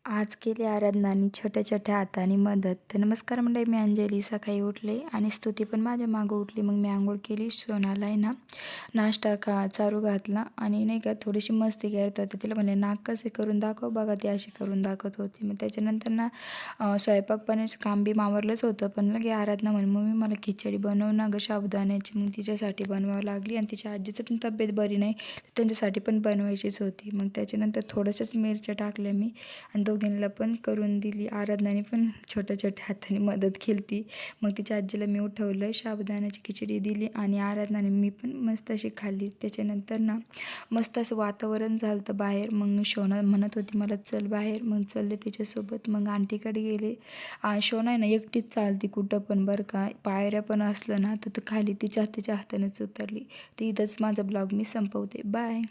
आज केली आराधनानी छोट्या-छोट्या हाताने मदत. तर नमस्कार मंडळी, मी अंजली. सकाळी उठले आणि स्तुती पण माझ्या मागं उठली. मग मी अंघोळ केली. सोनाला आहे ना नाश्ता चारू घातला आणि नाही का थोडीशी मस्ती करत होती. तिला म्हणले, "नाक कसे करून दाखव." बघा ती अशी करून दाखवत होती. मग त्याच्यानंतर ना स्वयंपाक पाण्याचं काम बी आवरलंच होतं. पण लगे आराधना म्हणे, "मम्मी मला खिचडी बनव ना गं साबुदाण्याची." मग तिच्यासाठी बनवावं लागली आणि तिच्या आजीची पण तब्येत बरी नाही. त्यांच्यासाठी पण बनवायचीच होती. मग त्याच्यानंतर थोड्याशाच मिरच्या टाकल्या मी आणि दोघींना पण करून दिली. आराधनाने पण छोट्या-छोट्या हाताने मदत केली ती. मग तिच्या आजीला मी उठवलं, साबुदाण्याची खिचडी दिली आणि आराधनाने मी पण मस्त अशी खाल्ली. त्याच्यानंतर ना मस्त असं वातावरण झालं होतं बाहेर. मग शोना म्हणत होती मला, "चल बाहेर." मग चालले तिच्यासोबत. मग आंटीकडे गेले. शोना आहे ना एकटीच चालती कुठं पण बरं का. पायऱ्या पण असलं ना तर खाली तिच्या हातानेच उतरली. तर इथंच माझा ब्लॉग मी संपवते. बाय.